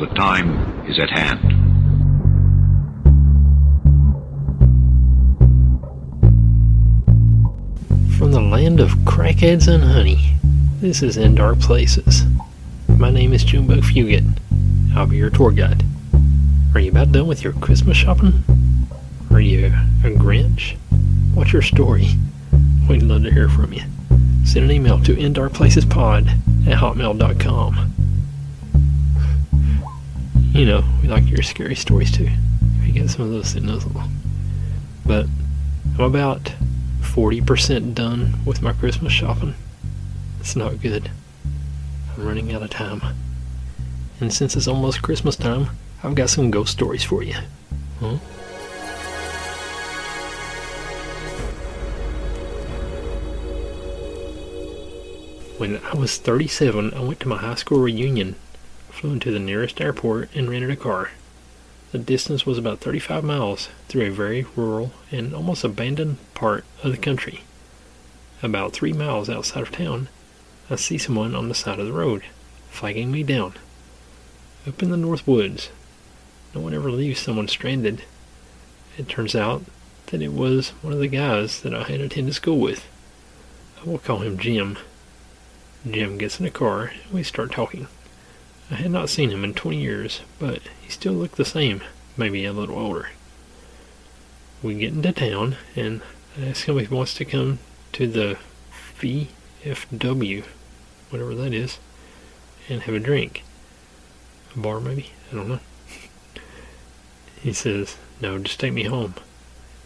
The time is at hand. From the land of crackheads and honey, this is In Dark Places. My name is Junebug Fugit. I'll be your tour guide. Are you about done with your Christmas shopping? Are you a Grinch? What's your story? We'd love to hear from you. Send an email to indarkplacespod@hotmail.com. You know, we like your scary stories too. If you get some of those, send us along. But I'm about 40% done with my Christmas shopping. It's not good. I'm running out of time. And since it's almost Christmas time, I've got some ghost stories for you. Huh? When I was 37, I went to my high school reunion. I flew into the nearest airport and rented a car. The distance was about 35 miles through a very rural and almost abandoned part of the country. About 3 miles outside of town, I see someone on the side of the road, flagging me down. Up in the north woods, no one ever leaves someone stranded. It turns out that it was one of the guys that I had attended school with. I will call him Jim. Jim gets in the car and we start talking. I had not seen him in 20 years, but he still looked the same, maybe a little older. We get into town, and I ask him if he wants to come to the VFW, whatever that is, and have a drink. A bar, maybe? I don't know. He says, no, just take me home.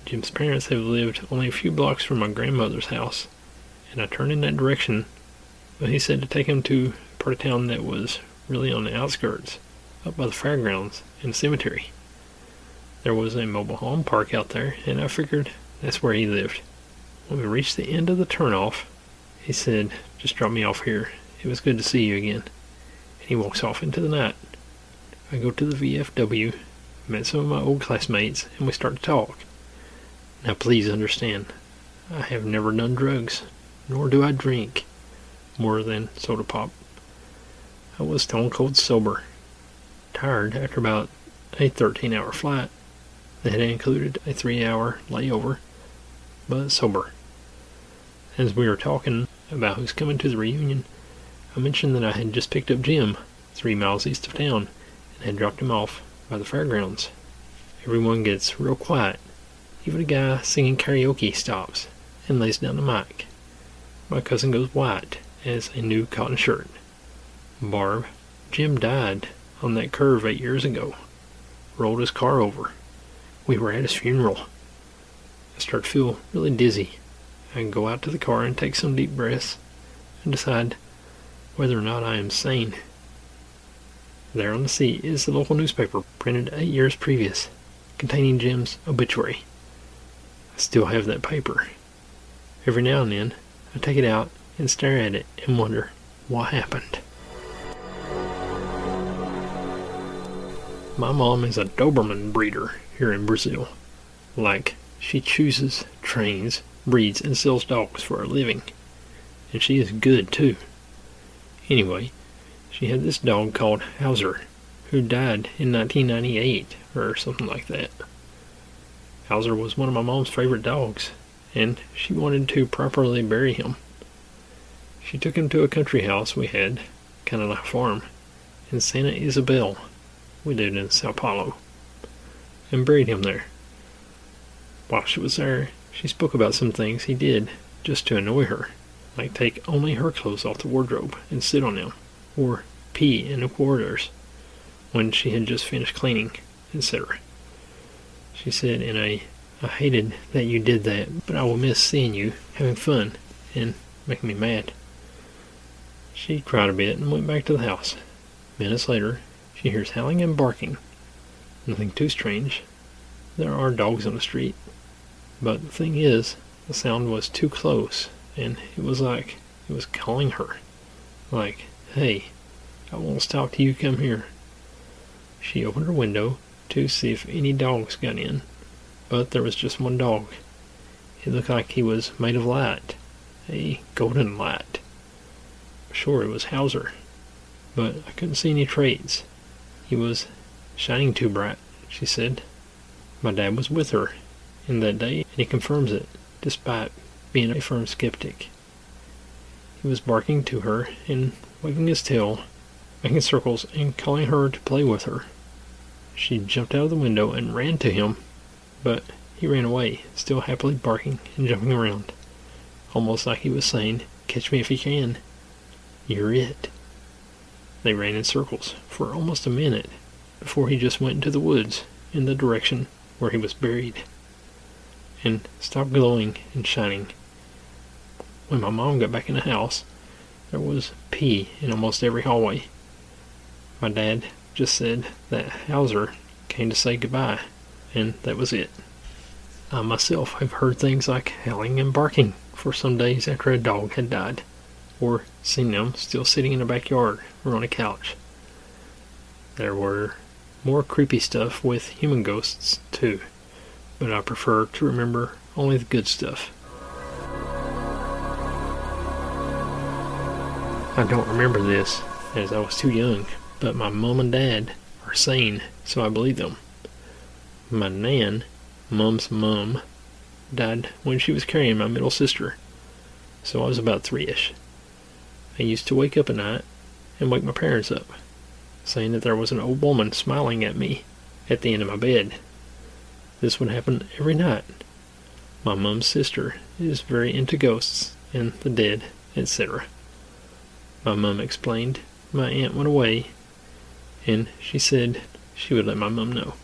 Jim's parents have lived only a few blocks from my grandmother's house, and I turned in that direction, but he said to take him to a part of town that was really on the outskirts, up by the fairgrounds and the cemetery. There was a mobile home park out there, and I figured that's where he lived. When we reached the end of the turnoff, he said, just drop me off here. It was good to see you again. And he walks off into the night. I go to the VFW, met some of my old classmates, and we start to talk. Now please understand, I have never done drugs, nor do I drink more than soda pop. I was stone cold sober, tired after about a 13-hour flight that had included a 3-hour layover, but sober. As we were talking about who's coming to the reunion, I mentioned that I had just picked up Jim 3 miles east of town and had dropped him off by the fairgrounds. Everyone gets real quiet. Even a guy singing karaoke stops and lays down the mic. My cousin goes white as a new cotton shirt. Barb, Jim died on that curve 8 years ago. Rolled his car over. We were at his funeral. I start to feel really dizzy. I go out to the car and take some deep breaths and decide whether or not I am sane. There on the seat is the local newspaper printed 8 years previous, containing Jim's obituary. I still have that paper. Every now and then, I take it out and stare at it and wonder what happened. My mom is a Doberman breeder here in Brazil. Like, she chooses, trains, breeds, and sells dogs for a living. And she is good too. Anyway, she had this dog called Hauser, who died in 1998 or something like that. Hauser was one of my mom's favorite dogs, and she wanted to properly bury him. She took him to a country house we had, kind of like a farm, in Santa Isabel. We lived in Sao Paulo, and buried him there. While she was there, she spoke about some things he did just to annoy her, like take only her clothes off the wardrobe and sit on them, or pee in the corridors when she had just finished cleaning, etc. She said in a, I hated that you did that, but I will miss seeing you having fun and making me mad. She cried a bit and went back to the house. Minutes later, she hears howling and barking. Nothing too strange. There are dogs on the street. But the thing is, the sound was too close, and it was like it was calling her. Like, hey, I won't stop till you come here. She opened her window to see if any dogs got in, but there was just one dog. It looked like he was made of light, a golden light. Sure, it was Hauser, but I couldn't see any traits. He was shining too bright, she said. My dad was with her in that day, and he confirms it, despite being a firm skeptic. He was barking to her and waving his tail, making circles and calling her to play with her. She jumped out of the window and ran to him, but he ran away, still happily barking and jumping around, almost like he was saying, "Catch me if you can. You're it." They ran in circles for almost a minute before he just went into the woods in the direction where he was buried and stopped glowing and shining. When my mom got back in the house, there was pee in almost every hallway. My dad just said that Hauser came to say goodbye, and that was it. I myself have heard things like howling and barking for some days after a dog had died, or seen them still sitting in the backyard or on a couch. There were more creepy stuff with human ghosts too, but I prefer to remember only the good stuff. I don't remember this, as I was too young, but my mom and dad are sane, so I believe them. My nan, Mom's mom, died when she was carrying my middle sister, so I was about 3-ish. I used to wake up at night and wake my parents up, saying that there was an old woman smiling at me at the end of my bed. This would happen every night. My mom's sister is very into ghosts and the dead, etc. My mom explained my aunt went away, and she said she would let my mom know.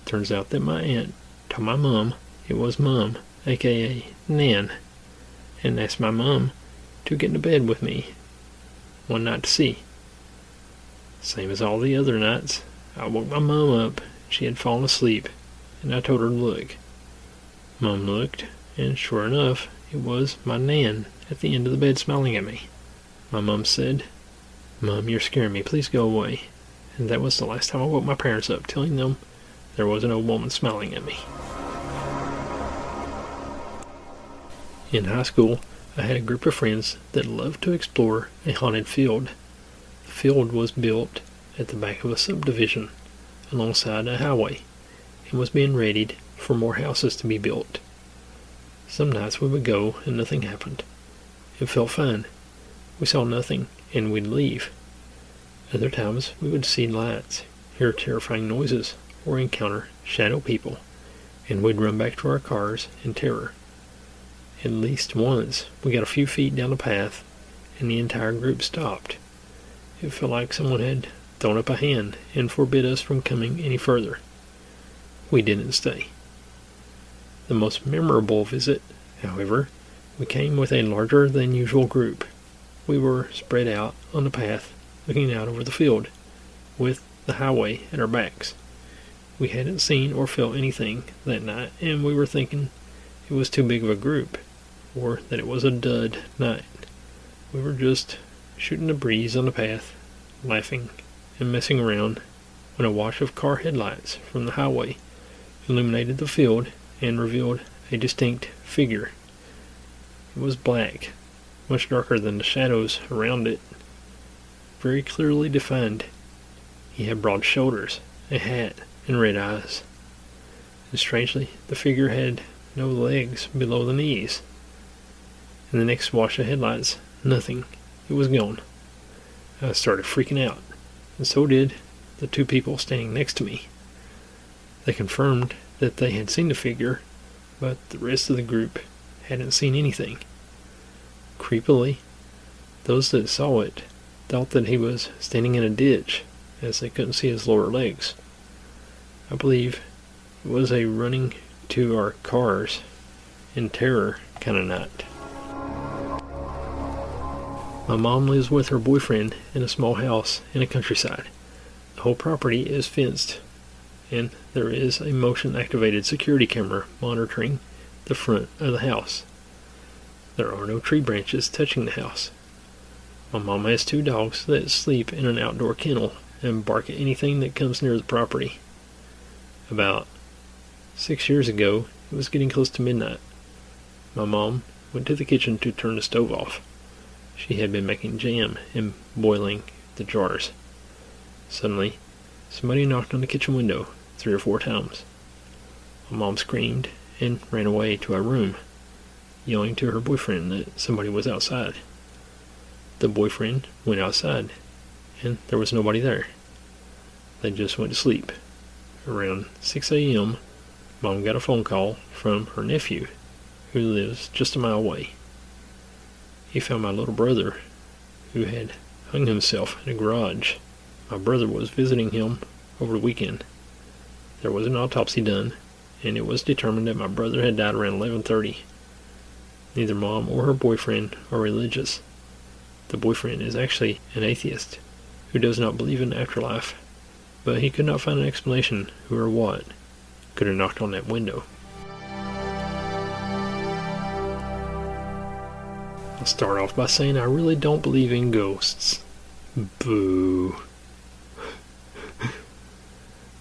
Turns out that my aunt told my mom it was Mom, aka Nan, and asked my mom to get into bed with me one night to see. Same as all the other nights, I woke my mom up. She had fallen asleep, and I told her to look. Mom looked, and sure enough, it was my Nan at the end of the bed smiling at me. My mom said, "Mom, you're scaring me. Please go away." And that was the last time I woke my parents up, telling them there was an old woman smiling at me. In high school, I had a group of friends that loved to explore a haunted field. The field was built at the back of a subdivision alongside a highway and was being readied for more houses to be built. Some nights we would go and nothing happened. It felt fine. We saw nothing and we'd leave. Other times we would see lights, hear terrifying noises, or encounter shadow people, and we'd run back to our cars in terror. At least once we got a few feet down the path and the entire group stopped. It felt like someone had thrown up a hand and forbid us from coming any further. We didn't stay. The most memorable visit, however, we came with a larger than usual group. We were spread out on the path, looking out over the field, with the highway at our backs. We hadn't seen or felt anything that night, and we were thinking it was too big of a group, or that it was a dud night. We were just shooting the breeze on the path, laughing and messing around, when a wash of car headlights from the highway illuminated the field and revealed a distinct figure. It was black, much darker than the shadows around it, very clearly defined. He had broad shoulders, a hat, and red eyes. And strangely, the figure had no legs below the knees. In the next wash of headlights, nothing. It was gone. I started freaking out, and so did the two people standing next to me. They confirmed that they had seen the figure, but the rest of the group hadn't seen anything. Creepily, those that saw it thought that he was standing in a ditch, as they couldn't see his lower legs. I believe it was a running to our cars in terror kind of night. My mom lives with her boyfriend in a small house in the countryside. The whole property is fenced, and there is a motion-activated security camera monitoring the front of the house. There are no tree branches touching the house. My mom has 2 dogs that sleep in an outdoor kennel and bark at anything that comes near the property. About 6 years ago, it was getting close to midnight. My mom went to the kitchen to turn the stove off. She had been making jam and boiling the jars. Suddenly, somebody knocked on the kitchen window 3 or 4 times. My mom screamed and ran away to our room, yelling to her boyfriend that somebody was outside. The boyfriend went outside, and there was nobody there. They just went to sleep. Around 6 a.m., Mom got a phone call from her nephew, who lives just a mile away. He found my little brother, who had hung himself in a garage. My brother was visiting him over the weekend. There was an autopsy done, and it was determined that my brother had died around 11:30. Neither Mom or her boyfriend are religious. The boyfriend is actually an atheist who does not believe in afterlife, but he could not find an explanation who or what could have knocked on that window. I'll start off by saying I really don't believe in ghosts. Boo.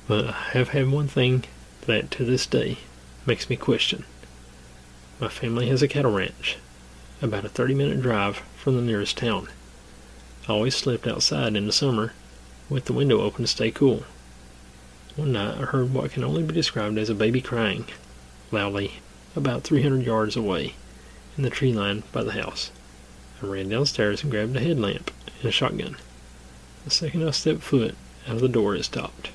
But I have had one thing that to this day makes me question. My family has a cattle ranch, about a 30-minute drive from the nearest town. I always slept outside in the summer with the window open to stay cool. One night I heard what can only be described as a baby crying, loudly, about 300 yards away, in the tree line by the house. I ran downstairs and grabbed a headlamp and a shotgun. The second I stepped foot out of the door, it stopped.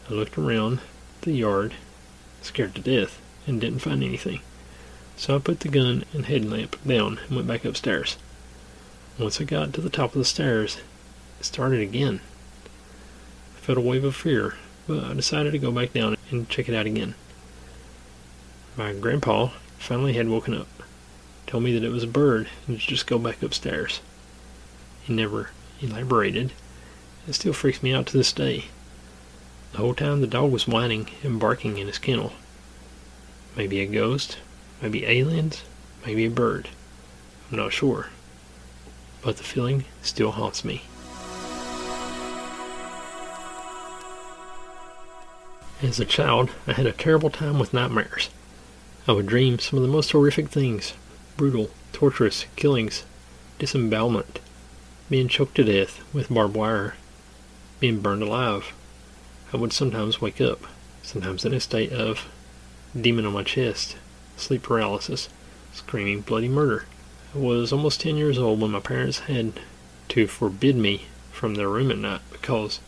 I looked around the yard, scared to death, and didn't find anything. So I put the gun and headlamp down and went back upstairs. Once I got to the top of the stairs, it started again. I felt a wave of fear, but I decided to go back down and check it out again. My grandpa finally had woken up, told me that it was a bird and to just go back upstairs. He never elaborated. It still freaks me out to this day. The whole time the dog was whining and barking in his kennel. Maybe a ghost, maybe aliens, maybe a bird. I'm not sure. But the feeling still haunts me. As a child, I had a terrible time with nightmares. I would dream some of the most horrific things: brutal, torturous killings, disembowelment, being choked to death with barbed wire, being burned alive. I would sometimes wake up, sometimes in a state of demon on my chest, sleep paralysis, screaming bloody murder. I was almost 10 years old when my parents had to forbid me from their room at night because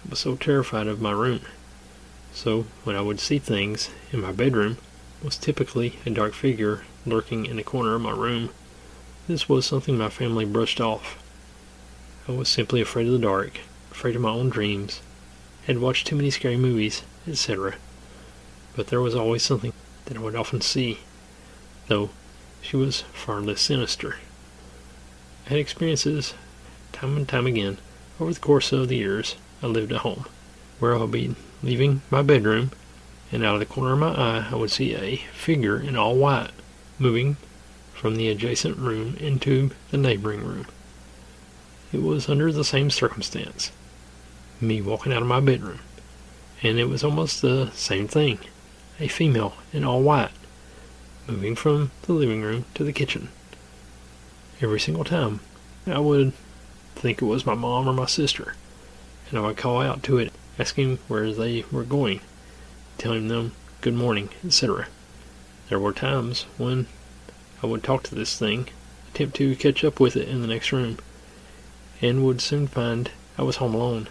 I was so terrified of my room. So when I would see things in my bedroom, it was typically a dark figure lurking in the corner of my room. This was something my family brushed off. I was simply afraid of the dark, afraid of my own dreams, had watched too many scary movies, etc. But there was always something that I would often see, though she was far less sinister. I had experiences time and time again over the course of the years I lived at home, where I would be leaving my bedroom, and out of the corner of my eye I would see a figure in all white moving from the adjacent room into the neighboring room. It was under the same circumstance, me walking out of my bedroom, and it was almost the same thing, a female in all white moving from the living room to the kitchen. Every single time I would think it was my mom or my sister, and I would call out to it, asking where they were going, telling them good morning, etc. There were times when I would talk to this thing, attempt to catch up with it in the next room, and would soon find I was home alone.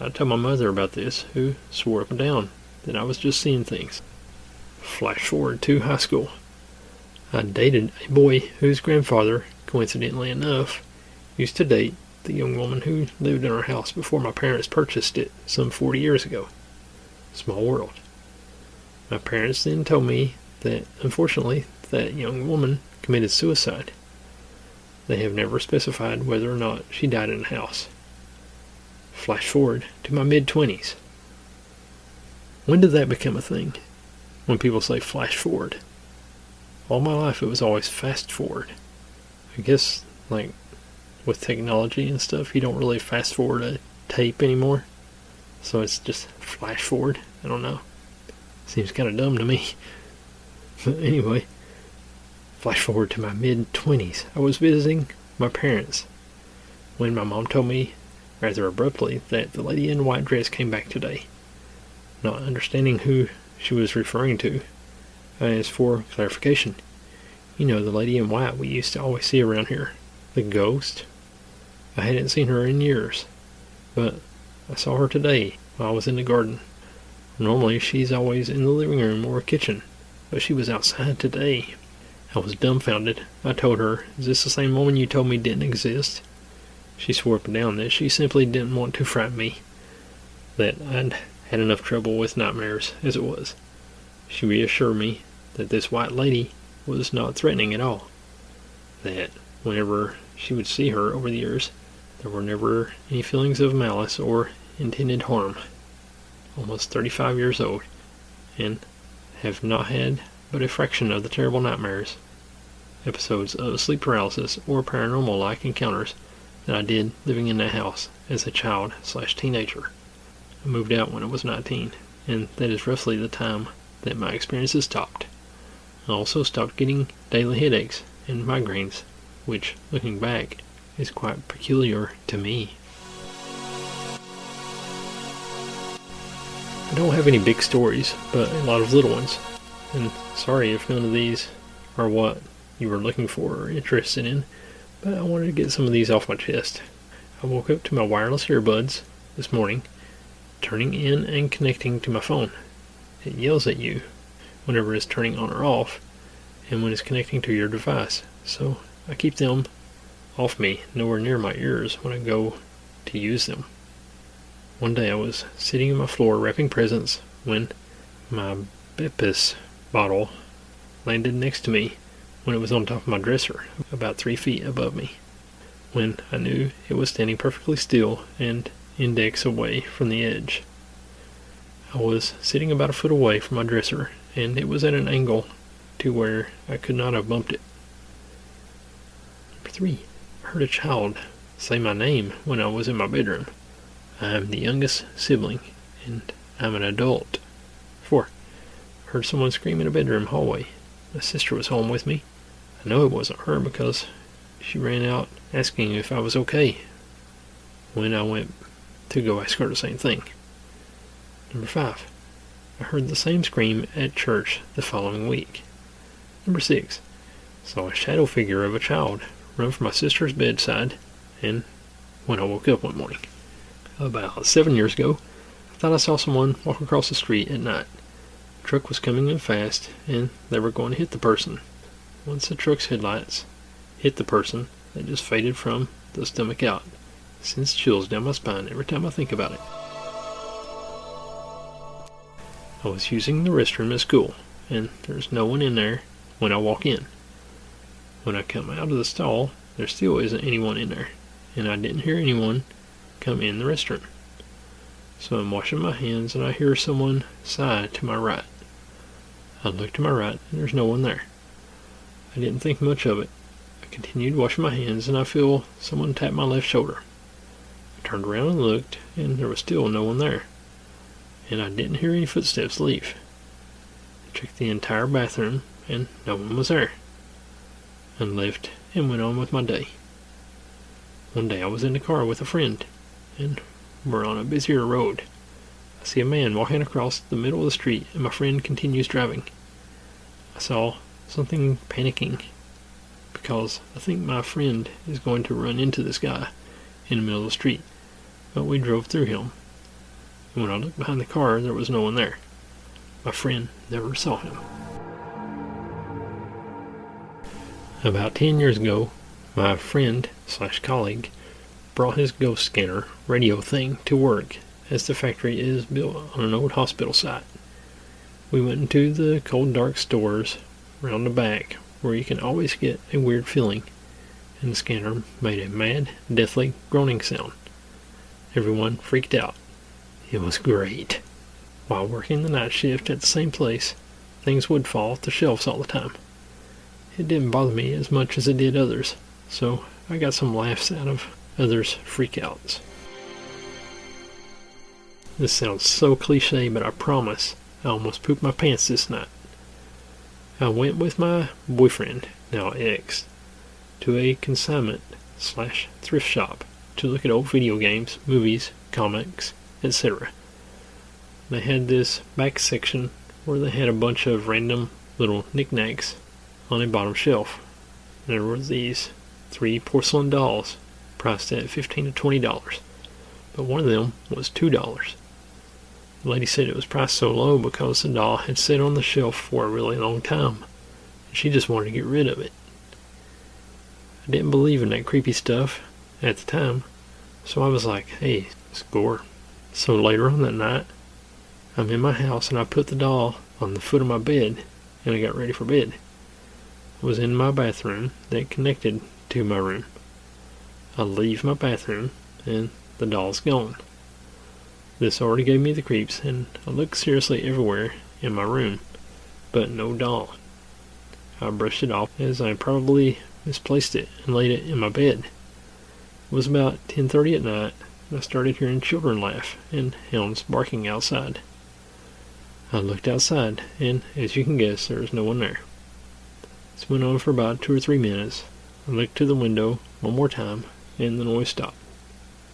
I told my mother about this, who swore up and down that I was just seeing things. Flash forward to high school. I dated a boy whose grandfather, coincidentally enough, used to date the young woman who lived in our house before my parents purchased it some 40 years ago. Small world. My parents then told me that, unfortunately, that young woman committed suicide. They have never specified whether or not she died in the house. Flash forward to my mid-20s. When did that become a thing? When people say flash forward. All my life it was always fast forward. I guess, like, with technology and stuff, you don't really fast forward a tape anymore. So it's just flash forward. I don't know. Seems kind of dumb to me. But anyway, flash forward to my mid-20s. I was visiting my parents when my mom told me rather abruptly that the lady in the white dress came back today. Not understanding who she was referring to, I asked for clarification. You know, the lady in white we used to always see around here. The ghost? I hadn't seen her in years, but I saw her today while I was in the garden. Normally she's always in the living room or kitchen, but she was outside today. I was dumbfounded. I told her, "Is this the same woman you told me didn't exist?" She swore up and down that she simply didn't want to frighten me, that I'd had enough trouble with nightmares as it was. She reassured me that this white lady was not threatening at all, that whenever she would see her over the years, there were never any feelings of malice or intended harm. Almost 35 years old, and have not had but a fraction of the terrible nightmares, episodes of sleep paralysis or paranormal-like encounters that I did living in that house as a child/teenager. I moved out when I was 19, and that is roughly the time that my experiences stopped. I also stopped getting daily headaches and migraines, which, looking back, is quite peculiar to me. I don't have any big stories, but a lot of little ones, and sorry if none of these are what you were looking for or interested in, but I wanted to get some of these off my chest. I woke up to my wireless earbuds this morning, turning in and connecting to my phone. It yells at you whenever it's turning on or off, and when it's connecting to your device, so I keep them off me, nowhere near my ears when I go to use them. One day I was sitting on my floor wrapping presents when my Beppis bottle landed next to me when it was on top of my dresser, about 3 feet above me, when I knew it was standing perfectly still and index away from the edge. I was sitting about a foot away from my dresser, and it was at an angle to where I could not have bumped it. Number 3. I heard a child say my name when I was in my bedroom. I am the youngest sibling, and I'm an adult. 4. I heard someone scream in a bedroom hallway. My sister was home with me. I know it wasn't her because she ran out asking if I was okay when I went to go ask her the same thing. Number 5. I heard the same scream at church the following week. Number 6. Saw a shadow figure of a child run from my sister's bedside, and when I woke up one morning. About 7 years ago, I thought I saw someone walk across the street at night. The truck was coming in fast, and they were going to hit the person. Once the truck's headlights hit the person, they just faded from the stomach out. It sends chills down my spine every time I think about it. I was using the restroom at school, and there's no one in there when I walk in. When I come out of the stall, there still isn't anyone in there, and I didn't hear anyone come in the restroom. So I'm washing my hands, and I hear someone sigh to my right. I look to my right, and there's no one there. I didn't think much of it. I continued washing my hands, and I feel someone tap my left shoulder. I turned around and looked, and there was still no one there, and I didn't hear any footsteps leave. I checked the entire bathroom, and no one was there. I left and went on with my day. One day I was in the car with a friend, and we're on a busier road. I see a man walking across the middle of the street, and my friend continues driving. I saw something panicking, because I think my friend is going to run into this guy in the middle of the street, but we drove through him. And when I looked behind the car, there was no one there. My friend never saw him. About 10 years ago, my friend/colleague brought his ghost scanner radio thing to work, as the factory is built on an old hospital site. We went into the cold dark stores round the back where you can always get a weird feeling, and the scanner made a mad, deathly groaning sound. Everyone freaked out. It was great. While working the night shift at the same place, things would fall off the shelves all the time. It didn't bother me as much as it did others, so I got some laughs out of others' freakouts. This sounds so cliche, but I promise I almost pooped my pants this night. I went with my boyfriend, now ex, to a consignment/thrift shop to look at old video games, movies, comics, etc. They had this back section where they had a bunch of random little knickknacks on a bottom shelf. There were these 3 porcelain dolls priced at $15 to $20, but one of them was $2. The lady said it was priced so low because the doll had sat on the shelf for a really long time, and she just wanted to get rid of it. I didn't believe in that creepy stuff at the time, so I was like, hey, score. So later on that night, I'm in my house and I put the doll on the foot of my bed and I got ready for bed. I was in my bathroom that connected to my room. I leave my bathroom and the doll's gone. This already gave me the creeps, and I looked seriously everywhere in my room, but no doll. I brushed it off as I probably misplaced it and laid it in my bed. It was about 10:30 at night, and I started hearing children laugh and hounds barking outside. I looked outside, and as you can guess, there was no one there. This went on for about 2 or 3 minutes. I looked to the window one more time, and the noise stopped.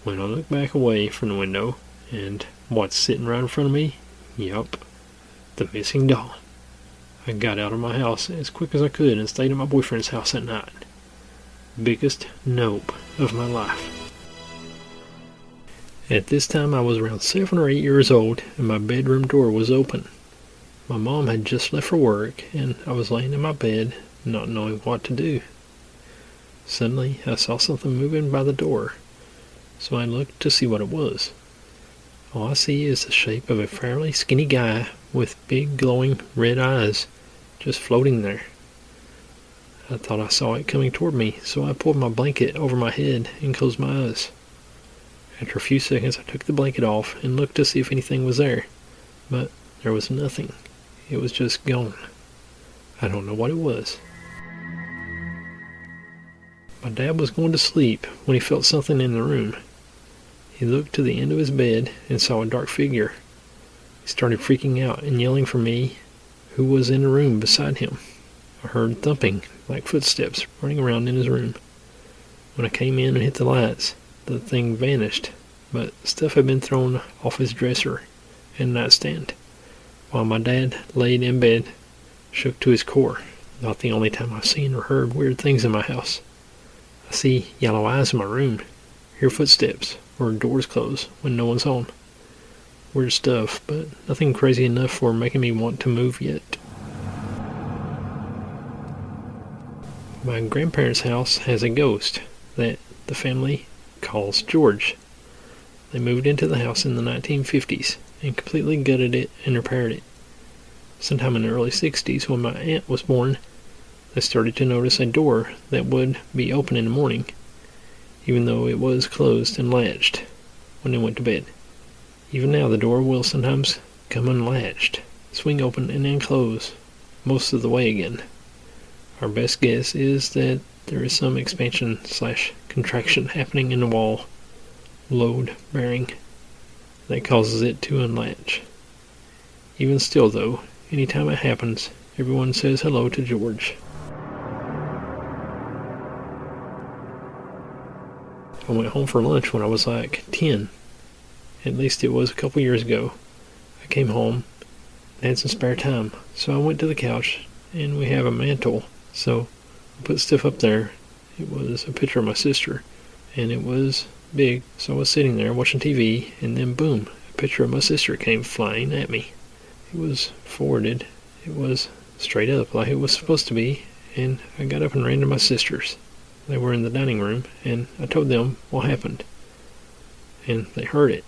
When I looked back away from the window, and what's sitting right in front of me? Yup, the missing doll. I got out of my house as quick as I could and stayed at my boyfriend's house that night. Biggest nope of my life. At this time I was around 7 or 8 years old, and my bedroom door was open. My mom had just left for work, and I was laying in my bed not knowing what to do. Suddenly I saw something moving by the door, so I looked to see what it was. All I see is the shape of a fairly skinny guy with big glowing red eyes just floating there. I thought I saw it coming toward me, so I pulled my blanket over my head and closed my eyes. After a few seconds I took the blanket off and looked to see if anything was there, but there was nothing. It was just gone. I don't know what it was. My dad was going to sleep when he felt something in the room. He looked to the end of his bed and saw a dark figure. He started freaking out and yelling for me, who was in the room beside him. I heard thumping, like footsteps, running around in his room. When I came in and hit the lights, the thing vanished, but stuff had been thrown off his dresser and nightstand, while my dad laid in bed, shook to his core. Not the only time I've seen or heard weird things in my house. I see yellow eyes in my room, hear footsteps, or doors close when no one's home. Weird stuff, but nothing crazy enough for making me want to move yet. My grandparents' house has a ghost that the family calls George. They moved into the house in the 1950s and completely gutted it and repaired it. Sometime in the early 60s, when my aunt was born, they started to notice a door that would be open in the morning, even though it was closed and latched when they went to bed. Even now the door will sometimes come unlatched, swing open and then close most of the way again. Our best guess is that there is some expansion/contraction happening in the wall, load bearing, that causes it to unlatch. Even still though, anytime it happens, everyone says hello to George. I went home for lunch when I was like 10. At least it was a couple years ago. I came home and had some spare time, so I went to the couch, and we have a mantle, so I put stuff up there. It was a picture of my sister, and it was big, so I was sitting there watching TV, and then boom, a picture of my sister came flying at me. It was forwarded. It was straight up like it was supposed to be, and I got up and ran to my sisters. They were in the dining room, and I told them what happened, and they heard it.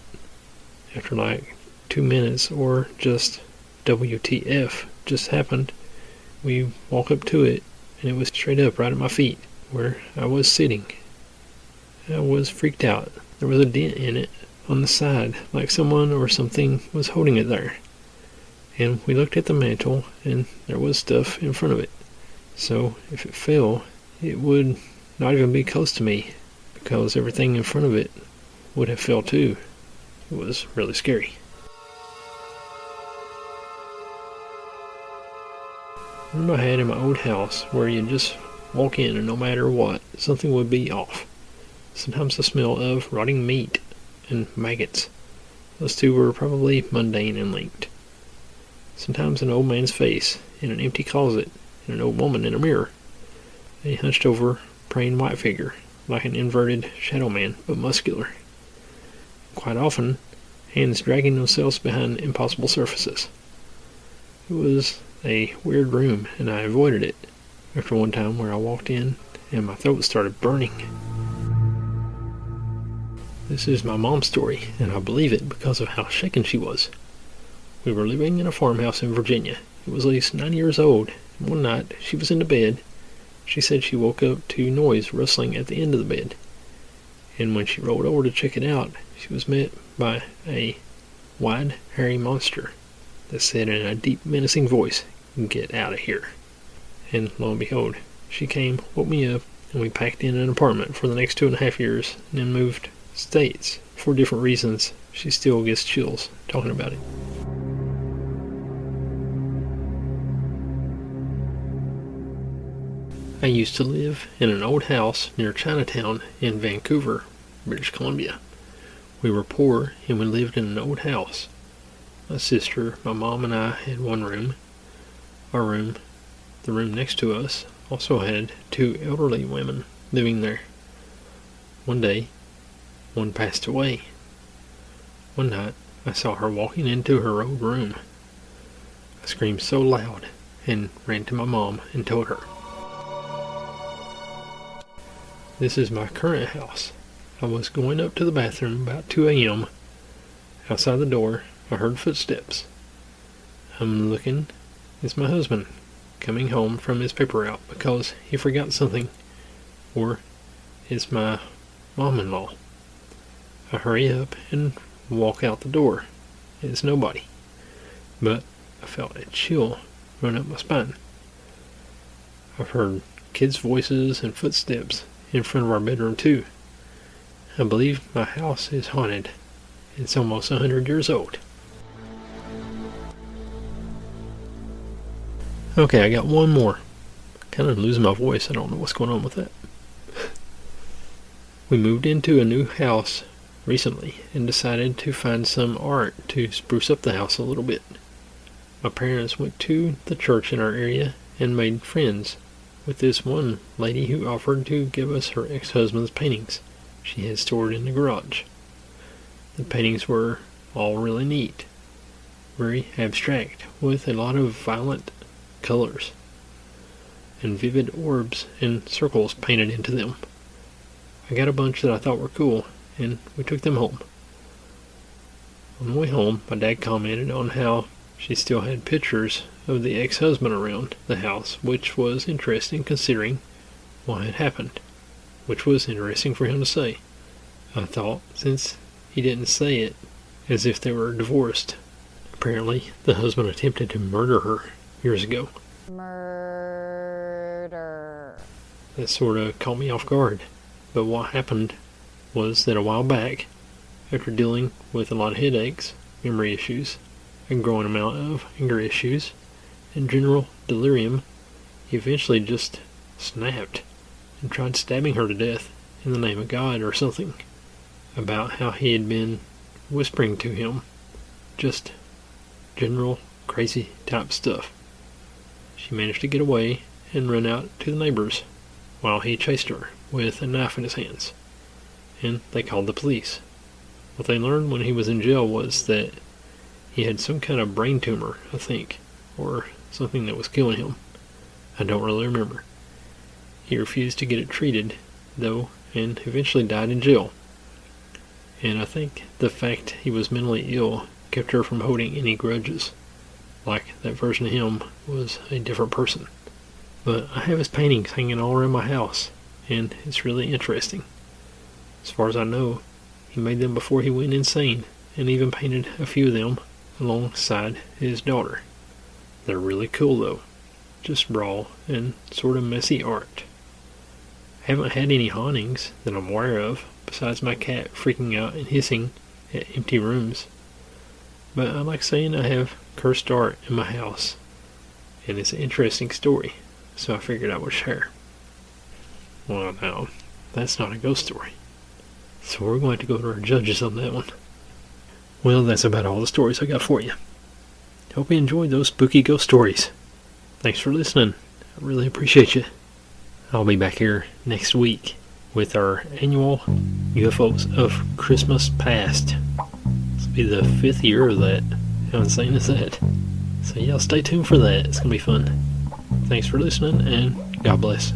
After like 2 minutes, or just WTF just happened, we walk up to it, and it was straight up right at my feet where I was sitting. I was freaked out. There was a dent in it on the side, like someone or something was holding it there. And we looked at the mantle, and there was stuff in front of it. So if it fell, it would not even be close to me, because everything in front of it would have fell too. It was really scary. Remember I had in my old house where you just walk in and no matter what, something would be off. sometimes the smell of rotting meat and maggots. Those two were probably mundane and linked. Sometimes an old man's face in an empty closet and an old woman in a mirror. A hunched over, praying white figure, like an inverted shadow man, but muscular. Quite often, hands dragging themselves behind impossible surfaces. It was a weird room, and I avoided it after one time where I walked in and my throat started burning. This is my mom's story, and I believe it because of how shaken she was. We were living in a farmhouse in Virginia. It was at least 9 years old, and one night she was in the bed. She said she woke up to noise rustling at the end of the bed, and when she rolled over to check it out, she was met by a wide, hairy monster that said in a deep, menacing voice, "Get out of here." And lo and behold, she came, woke me up, and we packed in an apartment for the next 2.5 years, and then moved states for different reasons. She still gets chills talking about it. I used to live in an old house near Chinatown in Vancouver, British Columbia. We were poor and we lived in an old house. My sister, my mom, and I had one room. Our room, the room next to us, also had 2 elderly women living there. One day, one passed away. One night, I saw her walking into her old room. I screamed so loud and ran to my mom and told her. This is my current house. I was going up to the bathroom about 2 a.m. Outside the door, I heard footsteps. I'm looking. It's my husband coming home from his paper route because he forgot something. Or it's my mom-in-law. I hurry up and walk out the door. It's nobody. But I felt a chill run up my spine. I've heard kids' voices and footsteps in front of our bedroom too. I believe my house is haunted. It's almost 100 years old. Okay, I got one more. Kind of losing my voice. I don't know what's going on with that. We moved into a new house recently and decided to find some art to spruce up the house a little bit. My parents went to the church in our area and made friends with this one lady who offered to give us her ex-husband's paintings she had stored in the garage. The paintings were all really neat, very abstract, with a lot of violent colors and vivid orbs and circles painted into them. I got a bunch that I thought were cool, and we took them home. On the way home, my dad commented on how she still had pictures of the ex-husband around the house, which was interesting considering what had happened, which was interesting for him to say. I thought, since he didn't say it as if they were divorced. Apparently, the husband attempted to murder her years ago. Murder. That sort of caught me off guard. But what happened was that a while back, after dealing with a lot of headaches, memory issues, a growing amount of anger issues, and general delirium, he eventually just snapped and tried stabbing her to death in the name of God or something, about how he had been whispering to him, just general crazy type stuff. She managed to get away and run out to the neighbors while he chased her with a knife in his hands, and they called the police. What they learned when he was in jail was that he had some kind of brain tumor, I think, or something that was killing him. I don't really remember. He refused to get it treated, though, and eventually died in jail. And I think the fact he was mentally ill kept her from holding any grudges, like that version of him was a different person. But I have his paintings hanging all around my house, and it's really interesting. As far as I know, he made them before he went insane, and even painted a few of them alongside his daughter. They're really cool though, just raw and sort of messy art. I haven't had any hauntings that I'm aware of, besides my cat freaking out and hissing at empty rooms. But I like saying I have cursed art in my house, and it's an interesting story, so I figured I would share. Well, now, that's not a ghost story. So we're going to go to our judges on that one. Well, that's about all the stories I got for you. Hope you enjoyed those spooky ghost stories. Thanks for listening. I really appreciate you. I'll be back here next week with our annual UFOs of Christmas Past. This will be the 5th year of that. How insane is that? So yeah, stay tuned for that. It's going to be fun. Thanks for listening, and God bless.